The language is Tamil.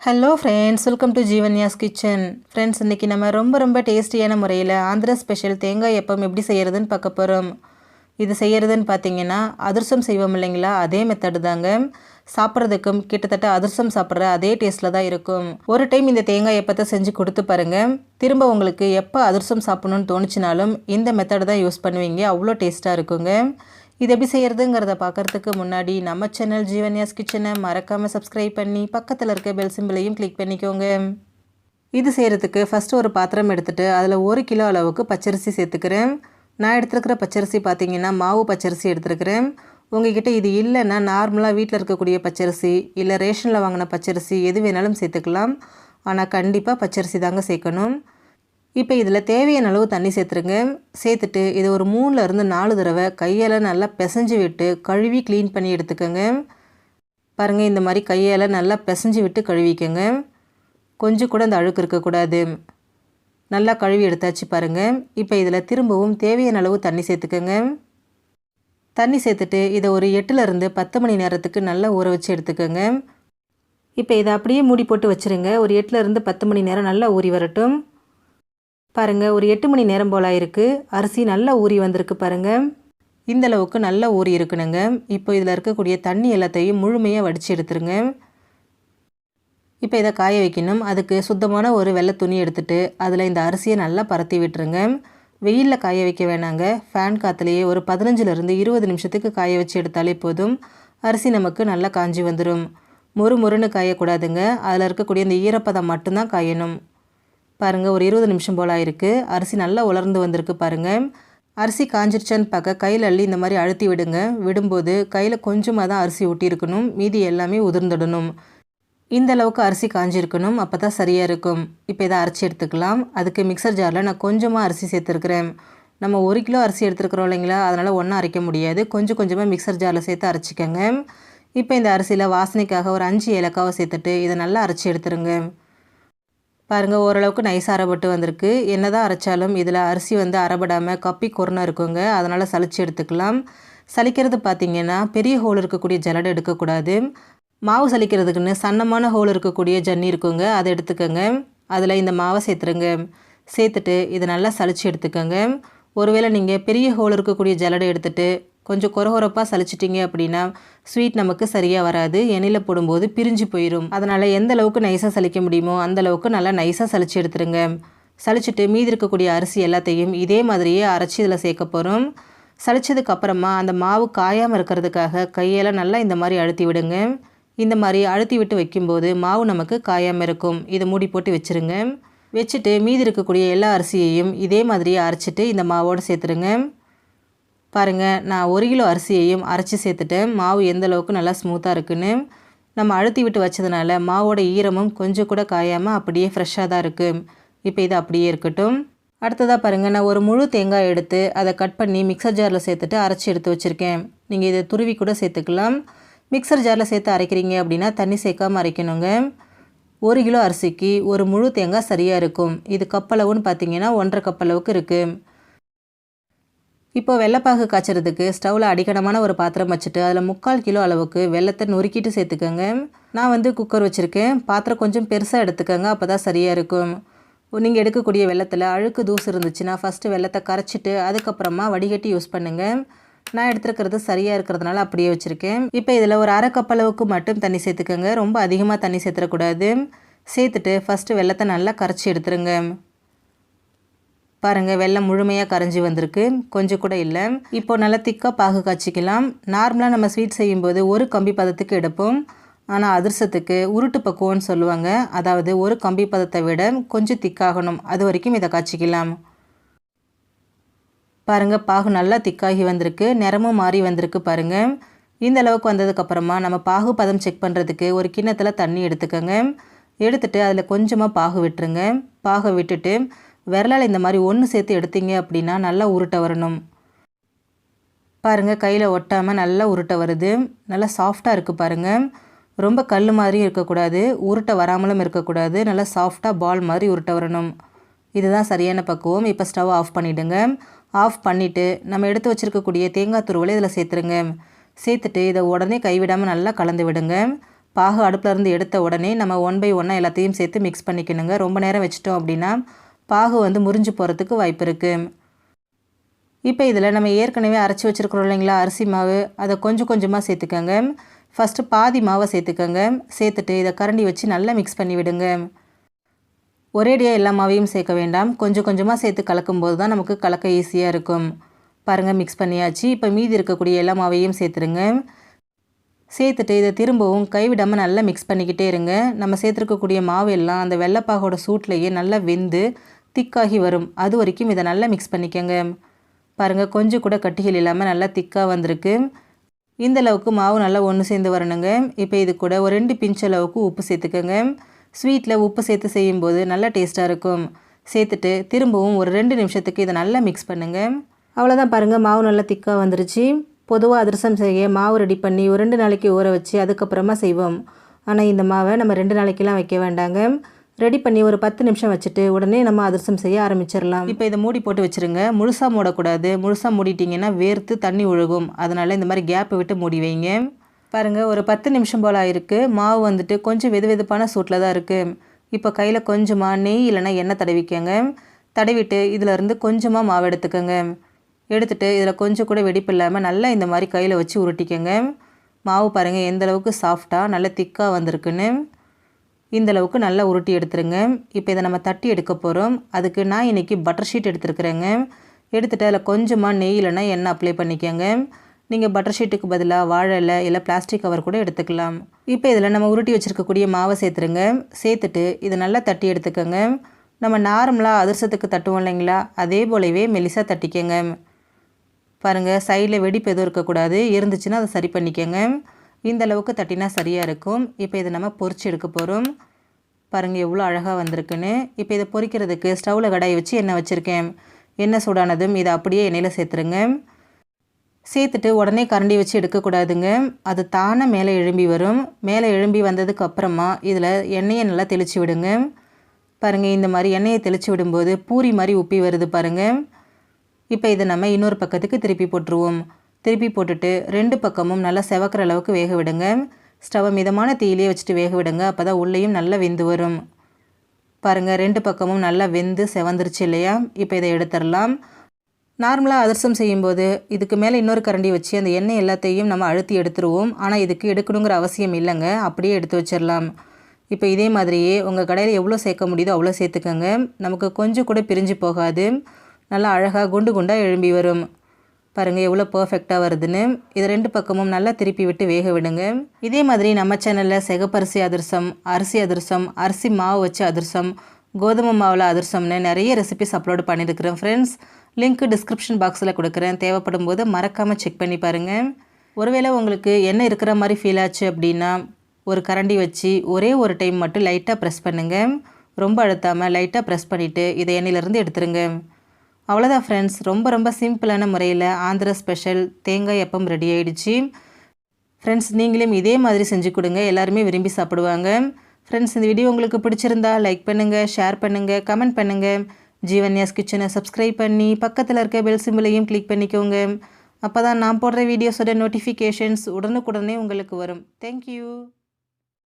Hello friends, welcome to Jeevanya's kitchen. Friends, இன்றைக்கி நம்ம ரொம்ப டேஸ்டியான முறையில் ஆந்திரா ஸ்பெஷல் தேங்காய் எப்பம் எப்படி செய்கிறதுன்னு பார்க்க போகிறோம். இது செய்கிறதுன்னு பார்த்தீங்கன்னா அதிரசம் செய்வோம் இல்லைங்களா, அதே மெத்தடு தாங்க. சாப்பிட்றதுக்கும் கிட்டத்தட்ட அதிரசம் சாப்பிட்ற அதே டேஸ்ட்டில் தான் இருக்கும். ஒரு டைம் இந்த தேங்காய் எப்பத்தை செஞ்சு கொடுத்து பாருங்கள். திரும்ப உங்களுக்கு எப்போ அதிரசம் சாப்பிட்ணுன்னு தோணுச்சினாலும் இந்த மெத்தடு தான் யூஸ் பண்ணுவீங்க. அவ்வளோ டேஸ்ட்டாக இருக்குங்க. இது எப்படி செய்கிறதுங்கிறத பார்க்குறதுக்கு முன்னாடி நம்ம சேனல் ஜீவன்யாஸ் கிச்சனை மறக்காமல் சப்ஸ்கிரைப் பண்ணி பக்கத்தில் இருக்க பெல் சிம்பிளையும் கிளிக் பண்ணிக்கோங்க. இது செய்கிறதுக்கு ஃபஸ்ட்டு ஒரு பாத்திரம் எடுத்துகிட்டு அதில் 1 கிலோ அளவுக்கு பச்சரிசி சேர்த்துக்கிறேன். நான் எடுத்துருக்கிற பச்சரிசி பார்த்திங்கன்னா மாவு பச்சரிசி எடுத்துருக்கிறேன். உங்கள்கிட்ட இது இல்லைன்னா நார்மலாக வீட்டில் இருக்கக்கூடிய பச்சரிசி இல்லை ரேஷனில் வாங்கின பச்சரிசி எது வேணாலும் சேர்த்துக்கலாம். ஆனால் கண்டிப்பாக பச்சரிசி தாங்க சேர்க்கணும். இப்போ இதில் தேவையான அளவு தண்ணி சேர்த்துருங்க. சேர்த்துட்டு இதை ஒரு 3லேருந்து 4 தடவை கையால் நல்லா பிசைஞ்சு விட்டு கழுவி க்ளீன் பண்ணி எடுத்துக்கோங்க. பாருங்கள், இந்த மாதிரி கையால் நல்லா பிசைஞ்சு விட்டு கழுவிக்கோங்க. கொஞ்சம் கூட இந்த அழுக்கு இருக்கக்கூடாது. நல்லா கழுவி எடுத்தாச்சு பாருங்கள். இப்போ இதில் திரும்பவும் தேவையான அளவு தண்ணி சேர்த்துக்கோங்க. தண்ணி சேர்த்துட்டு இதை ஒரு 8லேருந்து 10 மணி நேரத்துக்கு நல்லா ஊற வச்சு எடுத்துக்கோங்க. இப்போ இதை அப்படியே மூடி போட்டு வச்சுருங்க. ஒரு 8லேருந்து 10 மணி நேரம் நல்லா ஊறி வரட்டும். பாருங்கள், ஒரு 8 மணி நேரம் போல் ஆயிருக்கு. அரிசி நல்லா ஊறி வந்திருக்கு பாருங்கள். இந்தளவுக்கு நல்லா ஊறி இருக்குனுங்க. இப்போ இதில் இருக்கக்கூடிய தண்ணி எல்லாத்தையும் முழுமையாக வடித்து எடுத்துருங்க. இப்போ இதை காய வைக்கணும். அதுக்கு சுத்தமான ஒரு வெள்ளை துணி எடுத்துகிட்டு அதில் இந்த அரிசியை நல்லா பரத்தி விட்டுருங்க. வெயிலில் காய வைக்க வேணாங்க. ஃபேன் காற்றுலையே ஒரு 15லேருந்து 20 நிமிஷத்துக்கு காய வச்சு எடுத்தாலே போதும். அரிசி நமக்கு நல்லா காஞ்சி வந்துடும். முறுமுறுன்னு காயக்கூடாதுங்க. அதில் இருக்கக்கூடிய இந்த ஈரப்பதம் மட்டும்தான் காயணும். பாருங்கள், ஒரு 20 நிமிஷம் போல் ஆயிருக்கு. அரிசி நல்லா உலர்ந்து வந்திருக்கு பாருங்கள். அரிசி காஞ்சிருச்சான்னு பார்க்க கையில் அள்ளி இந்த மாதிரி அழுத்தி விடுங்க. விடும்போது கையில் கொஞ்சமாக தான் அரிசி ஊட்டியிருக்கணும். மீதி எல்லாமே உதிர்ந்துடணும். இந்த அளவுக்கு அரிசி காஞ்சிருக்கணும். அப்போ தான் சரியாக இருக்கும். இப்போ இதை அரைச்சி எடுத்துக்கலாம். அதுக்கு மிக்சர் ஜாரில் நான் கொஞ்சமாக அரிசி சேர்த்துருக்குறேன். நம்ம 1 கிலோ அரிசி எடுத்துருக்குறோம் இல்லைங்களா, அதனால் ஒன்றா அரைக்க முடியாது. கொஞ்சமாக மிக்சர் ஜாரில் சேர்த்து அரைச்சிக்கோங்க. இப்போ இந்த அரிசியில் வாசனைக்காக ஒரு 5 ஏலக்காவை சேர்த்துட்டு இதை நல்லா அரைச்சி எடுத்துருங்க. பாருங்கள், ஓரளவுக்கு நைஸாக அரைப்பட்டு வந்திருக்கு. என்ன தான் அரைச்சாலும் இதில் அரிசி அரைபடாமல் கப்பி கொரோனா இருக்குங்க. அதனால் சலிச்சு எடுத்துக்கலாம். சலிக்கிறது பார்த்திங்கன்னா பெரிய ஹோல் இருக்கக்கூடிய ஜல்லடை எடுக்கக்கூடாது. மாவு சலிக்கிறதுக்குன்னு சன்னமான ஹோல் இருக்கக்கூடிய ஜன்னி இருக்குங்க, அதை எடுத்துக்கோங்க. அதில் இந்த மாவை சேர்த்துருங்க. சேர்த்துட்டு இதை நல்லா சலிச்சு எடுத்துக்கோங்க. ஒருவேளை நீங்கள் பெரிய ஹோல் இருக்கக்கூடிய ஜல்லடை எடுத்துகிட்டு கொஞ்சம் கொரகொரப்பாக சலிச்சிட்டிங்க அப்படின்னா ஸ்வீட் நமக்கு சரியாக வராது. எண்ணெயில் போடும்போது பிரிஞ்சு போயிடும். அதனால் எந்த அளவுக்கு நைஸாக சலிக்க முடியுமோ அந்த அளவுக்கு நல்லா நைஸாக சலிச்சு எடுத்துருங்க. சலிச்சுட்டு மீதி இருக்கக்கூடிய அரிசி எல்லாத்தையும் இதே மாதிரியே அரைச்சி இதில் சேர்க்க போகிறோம். சலிச்சதுக்கப்புறமா அந்த மாவு காயாமல் இருக்கிறதுக்காக கையால் நல்லா இந்த மாதிரி அழுத்தி விடுங்க. இந்த மாதிரி அழுத்தி விட்டு வைக்கும்போது மாவு நமக்கு காயாமல் இருக்கும். இதை மூடி போட்டு வச்சுருங்க. வச்சுட்டு மீதி இருக்கக்கூடிய எல்லா அரிசியையும் இதே மாதிரியே அரைச்சிட்டு இந்த மாவோடு சேர்த்துருங்க. பாருங்கள், நான் 1 கிலோ அரிசியையும் அரைச்சி சேர்த்துட்டேன். மாவு எந்த அளவுக்கு நல்லா ஸ்மூத்தாக இருக்குன்னு. நம்ம அழுத்தி விட்டு வச்சதுனால மாவோட ஈரமும் கொஞ்சம் கூட காயாமல் அப்படியே ஃப்ரெஷ்ஷாக தான் இருக்குது. இப்போ இது அப்படியே இருக்கட்டும். அடுத்ததாக பாருங்கள், நான் ஒரு முழு தேங்காய் எடுத்து அதை கட் பண்ணி மிக்சர் ஜாரில் சேர்த்துட்டு அரைச்சி எடுத்து வச்சுருக்கேன். நீங்கள் இதை துருவி கூட சேர்த்துக்கலாம். மிக்சர் ஜாரில் சேர்த்து அரைக்கிறீங்க அப்படின்னா தண்ணி சேர்க்காமல் அரைக்கணுங்க. 1 கிலோ அரிசிக்கு ஒரு முழு தேங்காய் சரியாக இருக்கும். இது கப்பளவுன்னு பார்த்தீங்கன்னா 1.5 கப் அளவுக்கு இருக்குது. இப்போ வெள்ளைப்பாகு காய்ச்சறதுக்கு ஸ்டவ்வில் அடிக்கனமான ஒரு பாத்திரம் வச்சுட்டு அதில் 3/4 கிலோ அளவுக்கு வெள்ளத்தை நொறுக்கிட்டு சேர்த்துக்கோங்க. நான் குக்கர் வச்சுருக்கேன். பாத்திரம் கொஞ்சம் பெருசாக எடுத்துக்கோங்க, அப்போ தான் சரியாக இருக்கும். நீங்கள் எடுக்கக்கூடிய வெள்ளத்தில் அழுக்கு தூசு இருந்துச்சுன்னா ஃபஸ்ட்டு வெள்ளத்தை கரைச்சிட்டு அதுக்கப்புறமா வடிகட்டி யூஸ் பண்ணுங்கள். நான் எடுத்துருக்கிறது சரியாக இருக்கிறதுனால அப்படியே வச்சுருக்கேன். இப்போ இதில் ஒரு 1/2 கப் அளவுக்கு மட்டும் தண்ணி சேர்த்துக்கோங்க. ரொம்ப அதிகமாக தண்ணி சேர்த்துடக்கூடாது. சேர்த்துட்டு ஃபஸ்ட்டு வெள்ளத்தை நல்லா கரைச்சி எடுத்துருங்க. பாருங்கள், வெல்லம் முழுமையாக கரைஞ்சி வந்திருக்கு, கொஞ்சம் கூட இல்லை. இப்போ நல்லா திக்காக பாகு காய்ச்சிக்கலாம். நார்மலாக நம்ம ஸ்வீட் செய்யும்போது ஒரு கம்பி பதத்துக்கு எடுப்போம். ஆனால் அதிரசத்துக்கு உருட்டு பக்குவம்னு சொல்லுவாங்க. அதாவது ஒரு கம்பி பதத்தை விட கொஞ்சம் திக்காகணும். அது வரைக்கும் இதை காய்ச்சிக்கலாம். பாருங்கள், பாகு நல்லா திக்காகி வந்திருக்கு. நிறமும் மாறி வந்திருக்கு பாருங்கள். இந்த அளவுக்கு வந்ததுக்கப்புறமா நம்ம பாகு பதம் செக் பண்ணுறதுக்கு ஒரு கிண்ணத்தில் தண்ணி எடுத்துக்கோங்க. எடுத்துகிட்டு அதில் கொஞ்சமாக பாகு விட்டுருங்க. பாகை விட்டுட்டு விரலால் இந்த மாதிரி ஒன்று சேர்த்து எடுத்தீங்க அப்படின்னா நல்லா உருட்டை வரணும். பாருங்கள், கையில் ஒட்டாமல் நல்லா உருட்டை வருது. நல்லா சாஃப்டாக இருக்குது பாருங்கள். ரொம்ப கல் மாதிரியும் இருக்கக்கூடாது, உருட்டை வராமலும் இருக்கக்கூடாது. நல்லா சாஃப்டாக பால் மாதிரி உருட்டை வரணும். இதுதான் சரியான பக்குவம். இப்போ ஸ்டவ் ஆஃப் பண்ணிவிடுங்க. ஆஃப் பண்ணிவிட்டு நம்ம எடுத்து வச்சுருக்கக்கூடிய தேங்காய் துருவலை இதில் சேர்த்துருங்க. சேர்த்துட்டு இதை உடனே கைவிடாமல் நல்லா கலந்து விடுங்க. பாகு அடுப்பில் இருந்து எடுத்த உடனே நம்ம 1 பை 1 எல்லாத்தையும் சேர்த்து மிக்ஸ் பண்ணிக்கணுங்க. ரொம்ப நேரம் வச்சிட்டோம் அப்படின்னா பாகு வந்து முறிஞ்சு போகிறதுக்கு வாய்ப்பு இருக்குது. இப்போ இதில் நம்ம ஏற்கனவே அரைச்சி வச்சுருக்கிறோம் இல்லைங்களா அரிசி மாவு, அதை கொஞ்சம் கொஞ்சமாக சேர்த்துக்கோங்க. ஃபஸ்ட்டு பாதி மாவை சேர்த்துக்கோங்க. சேர்த்துட்டு இதை கரண்டி வச்சு நல்லா மிக்ஸ் பண்ணி விடுங்க. ஒரேடியாக எல்லா மாவையும் சேர்க்க வேண்டாம், கொஞ்சம் கொஞ்சமாக சேர்த்து கலக்கும்போது தான் நமக்கு கலக்க ஈஸியாக இருக்கும். பாருங்கள், மிக்ஸ் பண்ணியாச்சு. இப்போ மீதி இருக்கக்கூடிய எல்லா மாவையும் சேர்த்துருங்க. சேர்த்துட்டு இதை திரும்பவும் கைவிடாமல் நல்லா மிக்ஸ் பண்ணிக்கிட்டே இருங்க. நம்ம சேர்த்துருக்கக்கூடிய மாவு எல்லாம் அந்த வெள்ளைப்பாகோட சூட்லேயே நல்லா வெந்து திக்காகி வரும். அது வரைக்கும் இதை நல்லா மிக்ஸ் பண்ணிக்கோங்க. பாருங்கள், கொஞ்சம் கூட கட்டிகள் இல்லாமல் நல்லா திக்காக வந்திருக்கு. இந்த அளவுக்கு மாவு நல்லா ஒன்று சேர்ந்து வரணுங்க. இப்போ இது கூட ஒரு 2 பிஞ்ச் அளவுக்கு உப்பு சேர்த்துக்கோங்க. ஸ்வீட்டில் உப்பு சேர்த்து செய்யும்போது நல்லா டேஸ்ட்டாக இருக்கும். சேர்த்துட்டு திரும்பவும் ஒரு 2 நிமிஷத்துக்கு இதை நல்லா மிக்ஸ் பண்ணுங்கள். அவ்வளோதான், பாருங்கள், மாவு நல்லா திக்காக வந்துருச்சு. பொதுவாக அதிரசம் செய்ய மாவு ரெடி பண்ணி ஒரு 2 நாளைக்கு ஊற வச்சு அதுக்கப்புறமா செய்வோம். ஆனால் இந்த மாவை நம்ம 2 நாளைக்கெல்லாம் வைக்க வேண்டாங்க. ரெடி பண்ணி ஒரு 10 நிமிஷம் வச்சுட்டு உடனே நம்ம அதிரசம் செய்ய ஆரம்பிச்சிடலாம். இப்போ இதை மூடி போட்டு வச்சுருங்க. முழுசாக மூடக்கூடாது. முழுசாக மூடிட்டிங்கன்னா வேர்த்து தண்ணி ஒழுகும். அதனால் இந்த மாதிரி கேப்பை விட்டு மூடி வைங்க. பாருங்கள், ஒரு 10 நிமிஷம் போல் ஆயிருக்கு. மாவு வந்துட்டு கொஞ்சம் வெதுவெதுப்பான சூட்டில் தான் இருக்குது. இப்போ கையில் கொஞ்சமாக நெய் இல்லைன்னா எண்ணெய் தடவிக்கங்க. தடவிட்டு இதிலேருந்து கொஞ்சமாக மாவு எடுத்துக்கோங்க. எடுத்துகிட்டு இதில் கொஞ்சம் கூட வெடிப்பு இல்லாமல் நல்லா இந்த மாதிரி கையில் வச்சு உருட்டிக்கங்க. மாவு பாருங்கள் எந்த அளவுக்கு சாஃப்டாக நல்லா திக்காக வந்திருக்குன்னு. இந்த அளவுக்கு நல்லா உருட்டி எடுத்துருங்க. இப்போ இதை நம்ம தட்டி எடுக்க போகிறோம். அதுக்கு நான் இன்றைக்கி பட்டர் ஷீட் எடுத்துருக்குறேங்க. எடுத்துகிட்டு அதில் கொஞ்சமாக நெய் இல்லைன்னா எண்ணெய் அப்ளை பண்ணிக்கோங்க. நீங்கள் பட்டர் ஷீட்டுக்கு பதிலாக வாழை இலை இல்லை பிளாஸ்டிக் கவர் கூட எடுத்துக்கலாம். இப்போ இதில் நம்ம உருட்டி வச்சுருக்கக்கூடிய மாவை சேர்த்துருங்க. சேர்த்துட்டு இதை நல்லா தட்டி எடுத்துக்கோங்க. நம்ம நார்மலாக அதிரசத்துக்கு தட்டுவோம் இல்லைங்களா, அதே போலவே மெலிசாக தட்டிக்கங்க. பாருங்கள், சைடில் வெடிப்பு எதுவும் இருக்கக்கூடாது. இருந்துச்சுன்னா அதை சரி பண்ணிக்கோங்க. இந்த அளவுக்கு தட்டினா சரியாக இருக்கும். இப்போ இதை நம்ம பொரிச்சு எடுக்க போகிறோம். பாருங்கள் எவ்வளோ அழகாக வந்திருக்குன்னு. இப்போ இதை பொரிக்கிறதுக்கு ஸ்டவ்வில் கடாயை வச்சு எண்ணெய் வச்சுருக்கேன். எண்ணெய் சூடானதும் இதை அப்படியே எண்ணெயில் சேர்த்துருங்க. சேர்த்துட்டு உடனே கரண்டி வச்சு எடுக்கக்கூடாதுங்க. அது தானே மேலே எழும்பி வரும். மேலே எழும்பி வந்ததுக்கு அப்புறமா இதில் எண்ணெயை நல்லா தெளித்து விடுங்க. பாருங்கள், இந்த மாதிரி எண்ணெயை தெளித்து விடும்போது பூரி மாதிரி உப்பி வருது பாருங்கள். இப்போ இதை நம்ம இன்னொரு பக்கத்துக்கு திருப்பி போட்டுருவோம். திருப்பி போட்டுட்டு 2 பக்கமும் நல்லா செவக்கிற அளவுக்கு வேக விடுங்க. ஸ்டவ்வை மிதமான தீயிலே வச்சுட்டு வேக விடுங்க. அப்போ தான் உள்ளேயும் நல்லா வெந்து வரும். பாருங்கள், 2 பக்கமும் நல்லா வெந்து செவந்துருச்சு இல்லையா. இப்போ இதை எடுத்துடலாம். நார்மலாக அதிரசம் செய்யும்போது இதுக்கு மேலே இன்னொரு கரண்டி வச்சு அந்த எண்ணெய் எல்லாத்தையும் நம்ம அழுத்தி எடுத்துருவோம். ஆனால் இதுக்கு எடுக்கணுங்கிற அவசியம் இல்லைங்க, அப்படியே எடுத்து வச்சிடலாம். இப்போ இதே மாதிரியே உங்கள் கடையில் எவ்வளோ சேர்க்க முடியுதோ அவ்வளோ சேர்த்துக்கோங்க. நமக்கு கொஞ்சம் கூட பிரிஞ்சு போகாது. நல்லா அழகாக குண்டு குண்டாக எழும்பி வரும். பாருங்கள் எவ்வளோ பர்ஃபெக்டாக வருதுன்னு. இது 2 பக்கமும் நல்லா திருப்பி விட்டு வேக விடுங்க. இதே மாதிரி நம்ம சேனலில் சிகப்பரிசி அதிரசம், அரிசி அதிரசம், அரிசி மாவு வச்சு அதிரசம், கோதுமை மாவில் அதிரசம்னு நிறைய ரெசிபிஸ் அப்லோட் பண்ணியிருக்கிறேன் ஃப்ரெண்ட்ஸ். லிங்க் டிஸ்கிரிப்ஷன் பாக்ஸில் கொடுக்குறேன். தேவைப்படும் போது மறக்காமல் செக் பண்ணி பாருங்கள். ஒருவேளை உங்களுக்கு எண்ணெய் இருக்கிற மாதிரி ஃபீல் ஆச்சு அப்படின்னா ஒரு கரண்டி வச்சு ஒரே ஒரு டைம் மட்டும் லைட்டாக ப்ரெஸ் பண்ணுங்கள். ரொம்ப அழுத்தாமல் லைட்டாக ப்ரெஸ் பண்ணிவிட்டு இதை எண்ணெயிலேருந்து எடுத்துருங்க. அவ்வளோதான் ஃப்ரெண்ட்ஸ், ரொம்ப சிம்பிளான முறையில் ஆந்திரா ஸ்பெஷல் தேங்காய் அப்பம் ரெடி ஆகிடுச்சு. ஃப்ரெண்ட்ஸ், நீங்களும் இதே மாதிரி செஞ்சு கொடுங்க, எல்லாருமே விரும்பி சாப்பிடுவாங்க. ஃப்ரெண்ட்ஸ், இந்த வீடியோ உங்களுக்கு பிடிச்சிருந்தா லைக் பண்ணுங்கள், ஷேர் பண்ணுங்கள், கமெண்ட் பண்ணுங்கள். ஜீவன்யாஸ் கிச்சனை சப்ஸ்கிரைப் பண்ணி பக்கத்தில் இருக்க பெல் சிம்பிளையும் கிளிக் பண்ணிக்கோங்க. அப்போ தான் நான் போடுற வீடியோஸோட நோட்டிஃபிகேஷன்ஸ் உடனுக்குடனே உங்களுக்கு வரும். தேங்க்யூ.